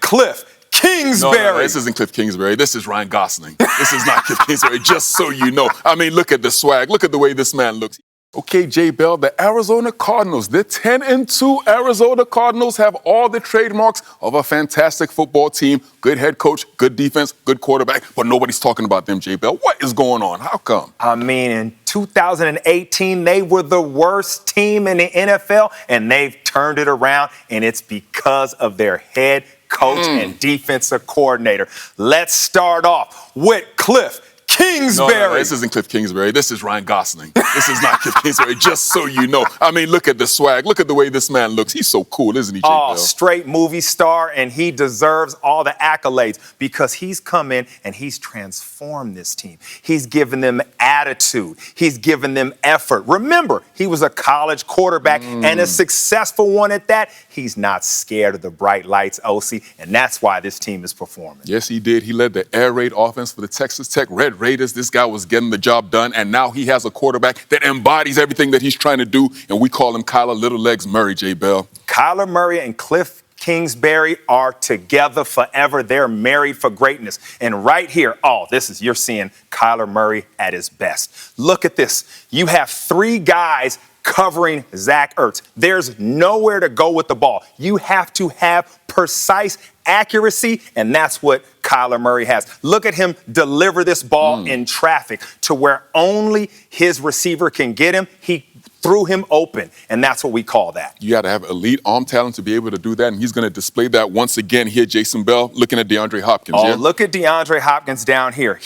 Cliff Kingsbury. No, this isn't Cliff Kingsbury. This is Ryan Gosling. This is not Cliff Kingsbury, just so you know. I mean, look at the swag. Look at the way this man looks. Okay, J. Bell, the Arizona Cardinals, the 10-2 Arizona Cardinals have all the trademarks of a fantastic football team. Good head coach, good defense, good quarterback, but nobody's talking about them, J. Bell. What is going on? How come? I mean, in 2018, they were the worst team in the NFL, and they've turned it around, and it's because of their head coach and defensive coordinator. Let's start off with Cliff Kingsbury. No, this isn't Cliff Kingsbury. This is Ryan Gosling. This is not Cliff Kingsbury, just so you know. I mean, look at the swag. Look at the way this man looks. He's so cool, isn't he, J. Bell? Straight movie star, and he deserves all the accolades because he's come in and he's transformed this team. He's given them attitude. He's given them effort. Remember, he was a college quarterback and a successful one at that. He's not scared of the bright lights, OC, and that's why this team is performing. Yes, he did. He led the air raid offense for the Texas Tech Red Raiders. This guy was getting the job done, and now he has a quarterback that embodies everything that he's trying to do, and we call him Kyler Little Legs Murray, J. Bell. Kyler Murray and Cliff Kingsbury are together forever. They're married for greatness. And right here, you're seeing Kyler Murray at his best. Look at this. You have three guys covering Zach Ertz. There's nowhere to go with the ball. You have to have precise accuracy, and that's what Kyler Murray has. Look at him deliver this ball in traffic to where only his receiver can get him. He threw him open, and that's what we call that. You got to have elite arm talent to be able to do that, and he's going to display that once again here, Jason Bell, looking at DeAndre Hopkins. Oh, yeah? Look at DeAndre Hopkins down here.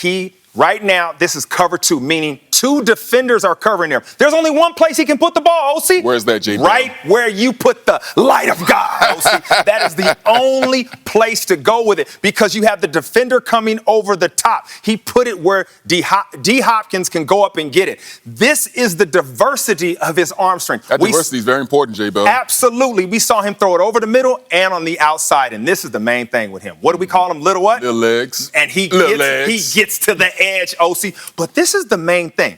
Right now, this is cover two, meaning two defenders are covering him. There's only one place he can put the ball, OC. Where's that, J. Bell? Right where you put the light of God, OC. That is the only place to go with it because you have the defender coming over the top. He put it where D. Hopkins can go up and get it. This is the diversity of his arm strength. That diversity is very important, J. Bell. Absolutely. We saw him throw it over the middle and on the outside, and this is the main thing with him. What do we call him? Little what? Little legs. And he gets to the edge, OC. But this is the main thing.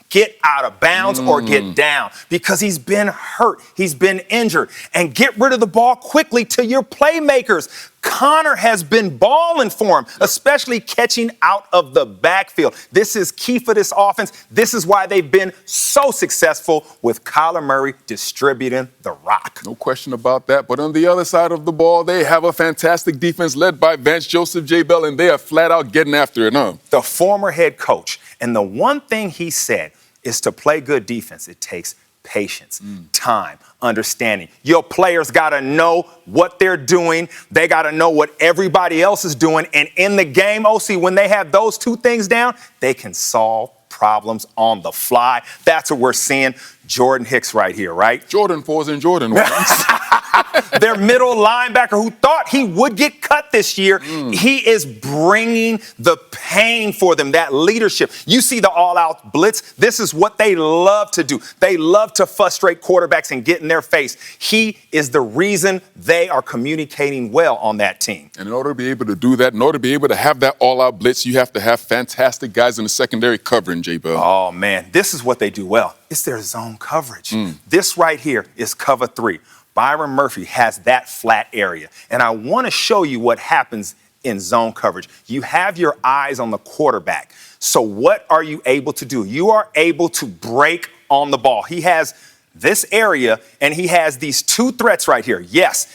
Get out of bounds or get down because he's been hurt. He's been injured. And get rid of the ball quickly to your playmakers. Connor has been balling for him, especially catching out of the backfield. This is key for this offense. This is why they've been so successful with Kyler Murray distributing the rock. No question about that. But on the other side of the ball, they have a fantastic defense led by Vance Joseph, J. Bell, and they are flat out getting after it, huh? The former head coach. And the one thing he said is to play good defense, it takes patience, time, understanding. Your players got to know what they're doing. They got to know what everybody else is doing. And in the game, OC, when they have those two things down, they can solve problems on the fly. That's what we're seeing. Jordan Hicks right here, right? Jordan 4s and Jordan 1s. Their middle linebacker who thought he would get cut this year, he is bringing the pain for them, that leadership. You see the all-out blitz. This is what they love to do. They love to frustrate quarterbacks and get in their face. He is the reason they are communicating well on that team. And in order to be able to do that, in order to be able to have that all-out blitz, you have to have fantastic guys in the secondary covering, J. Bell. Oh, man, this is what they do well. It's their zone coverage. This right here is cover 3. Byron Murphy has that flat area. And I want to show you what happens in zone coverage. You have your eyes on the quarterback. So what are you able to do? You are able to break on the ball. He has this area, and he has these two threats right here. Yes,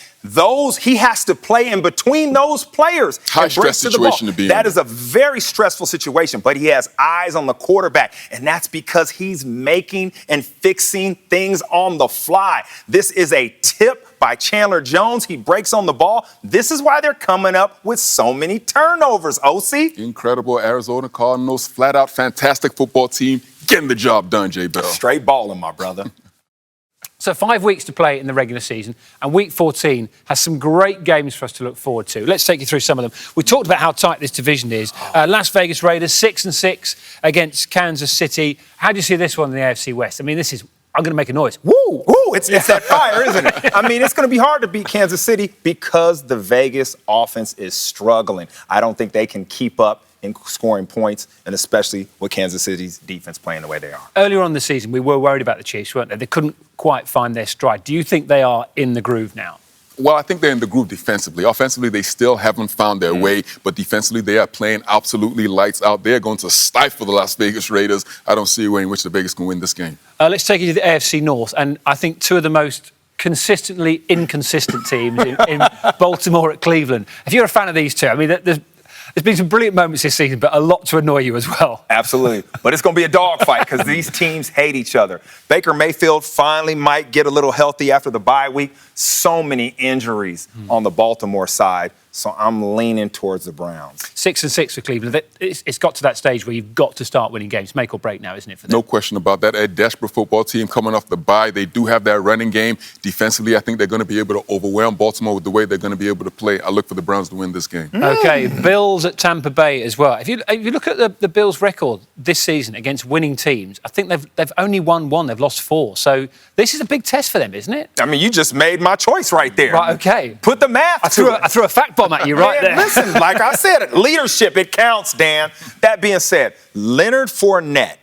he has to play in between those players. High stress situation to be in. That is a very stressful situation, but he has eyes on the quarterback, and that's because he's making and fixing things on the fly. This is a tip by Chandler Jones. He breaks on the ball. This is why they're coming up with so many turnovers, OC. Incredible Arizona Cardinals, flat-out fantastic football team, getting the job done, J. Bell. Straight balling, my brother. So 5 weeks to play in the regular season, and week 14 has some great games for us to look forward to. Let's take you through some of them. We talked about how tight this division is. Las Vegas Raiders 6-6 against Kansas City. How do you see this one in the AFC West? I mean, I'm going to make a noise. Woo! Ooh, it's that fire, isn't it? I mean, it's going to be hard to beat Kansas City because the Vegas offense is struggling. I don't think they can keep up in scoring points, and especially with Kansas City's defense playing the way they are. Earlier on in the season, we were worried about the Chiefs, weren't they? They couldn't quite find their stride. Do you think they are in the groove now? Well, I think they're in the groove defensively. Offensively, they still haven't found their way, but defensively, they are playing absolutely lights out. They're going to stifle the Las Vegas Raiders. I don't see a way in which the Vegas can win this game. Let's take you to the AFC North, and I think two of the most consistently inconsistent teams in Baltimore at Cleveland. If you're a fan of these two, I mean, there's been some brilliant moments this season, but a lot to annoy you as well. Absolutely. But it's going to be a dogfight because these teams hate each other. Baker Mayfield finally might get a little healthy after the bye week. So many injuries on the Baltimore side. So I'm leaning towards the Browns. 6-6 for Cleveland. It's got to that stage where you've got to start winning games. Make or break now, isn't it, for them? No question about that. A desperate football team coming off the bye. They do have that running game. Defensively, I think they're going to be able to overwhelm Baltimore with the way they're going to be able to play. I look for the Browns to win this game. OK, Bills at Tampa Bay as well. If you look at the Bills' record this season against winning teams, I think they've only won one. They've lost 4. So this is a big test for them, isn't it? I mean, you just made my choice right there. Right, OK. Put the math I threw a fact bomb at you right there. Listen, like I said, leadership, it counts, Dan. That being said, Leonard Fournette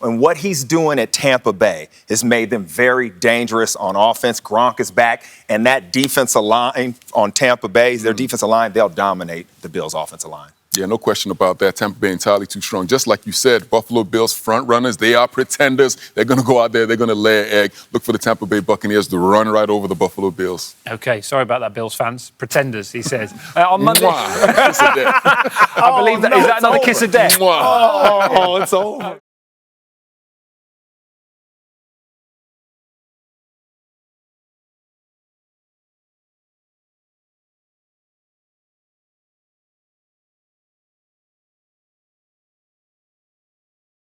and what he's doing at Tampa Bay has made them very dangerous on offense. Gronk is back, and that defensive line on Tampa Bay, their defensive line, they'll dominate the Bills' offensive line. Yeah, no question about that. Tampa Bay entirely too strong. Just like you said, Buffalo Bills front runners. They are pretenders. They're going to go out there. They're going to lay an egg. Look for the Tampa Bay Buccaneers to run right over the Buffalo Bills. OK, sorry about that, Bills fans. Pretenders, he says. On Monday, Mwah. Kiss of death. I believe that. Is that another kiss of death? Mwah. Oh, it's over.